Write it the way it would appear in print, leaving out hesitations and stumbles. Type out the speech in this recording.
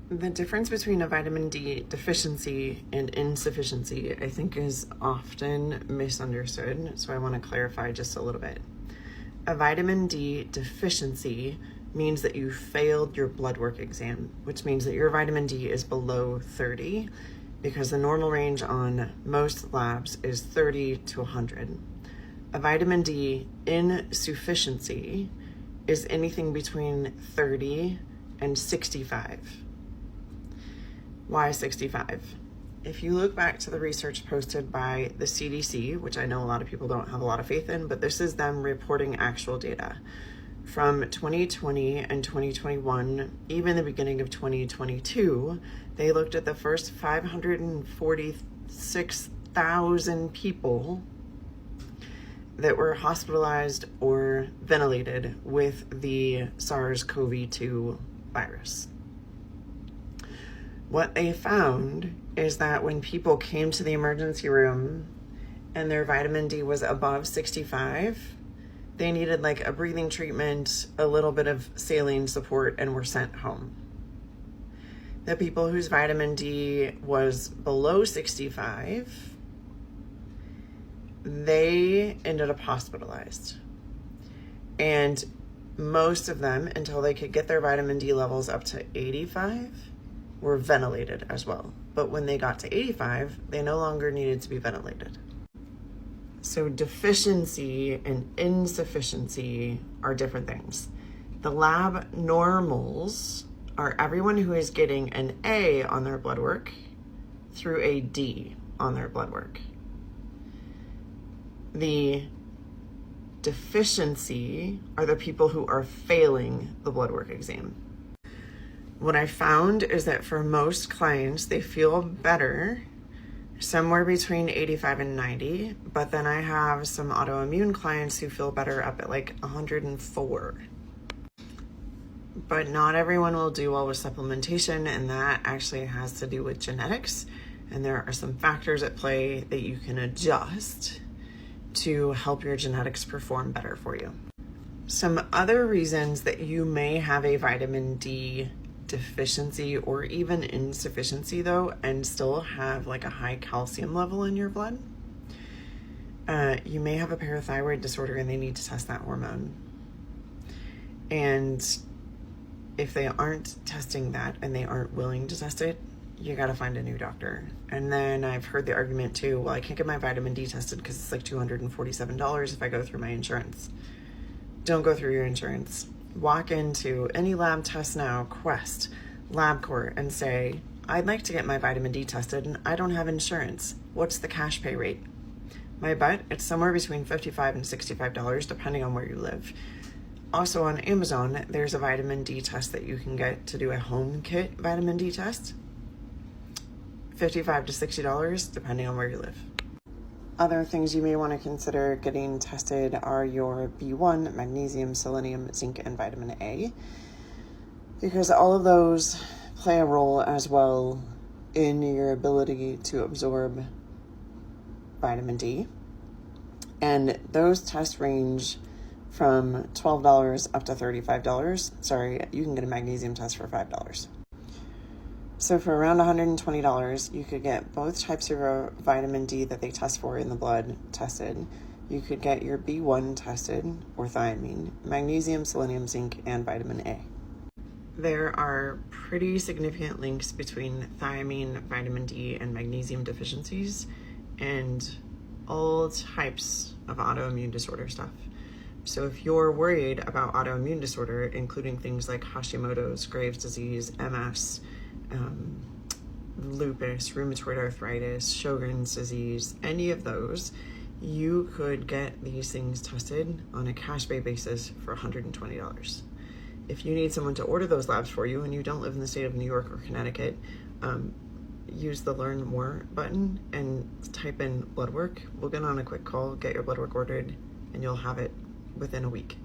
The difference between a vitamin D deficiency and insufficiency, I think, is often misunderstood, so I want to clarify just a little bit. A vitamin D deficiency means that you failed your blood work exam, which means that your vitamin D is below 30, because the normal range on most labs is 30 to 100. A vitamin D insufficiency is anything between 30 and 65. Why 65? If you look back to the research posted by the CDC, which I know a lot of people don't have a lot of faith in, but this is them reporting actual data. From 2020 and 2021, even the beginning of 2022, they looked at the first 546,000 people that were hospitalized or ventilated with the SARS-CoV-2 virus. What they found is that when people came to the emergency room and their vitamin D was above 65, they needed like a breathing treatment, a little bit of saline support, and were sent home. The people whose vitamin D was below 65, they ended up hospitalized. And most of them, until they could get their vitamin D levels up to 85, were ventilated as well. But when they got to 85, they no longer needed to be ventilated. So deficiency and insufficiency are different things. The lab normals are everyone who is getting an A on their blood work through a D on their blood work. The deficiency are the people who are failing the blood work exam. What I found is that for most clients, they feel better somewhere between 85 and 90, but then I have some autoimmune clients who feel better up at like 104. But not everyone will do well with supplementation, and that actually has to do with genetics. And there are some factors at play that you can adjust to help your genetics perform better for you. Some other reasons that you may have a vitamin D deficiency or even insufficiency though, and still have like a high calcium level in your blood. You may have a parathyroid disorder and they need to test that hormone. And if they aren't testing that and they aren't willing to test it, you got to find a new doctor. And then I've heard the argument too, well, I can't get my vitamin D tested because it's like $247 if I go through my insurance. Don't go through your insurance. Walk into any lab test now, Quest, LabCorp, and say, I'd like to get my vitamin D tested and I don't have insurance. What's the cash pay rate? My bet, it's somewhere between $55 and $65 depending on where you live. Also on Amazon, there's a vitamin D test that you can get to do a home kit vitamin D test. $55 to $60 depending on where you live. Other things you may want to consider getting tested are your B1, magnesium, selenium, zinc, and vitamin A, because all of those play a role as well in your ability to absorb vitamin D. And those tests range from $12 up to $35. Sorry, you can get a magnesium test for $5. So for around $120, you could get both types of vitamin D that they test for in the blood tested. You could get your B1 tested, or thiamine, magnesium, selenium, zinc, and vitamin A. There are pretty significant links between thiamine, vitamin D, and magnesium deficiencies, and all types of autoimmune disorder stuff. So if you're worried about autoimmune disorder, including things like Hashimoto's, Graves' disease, MS, lupus, rheumatoid arthritis, Sjogren's disease, any of those, you could get these things tested on a cash pay basis for $120. If you need someone to order those labs for you and you don't live in the state of New York or Connecticut, use the Learn More button and type in blood work. We'll get on a quick call, get your blood work ordered, and you'll have it within a week.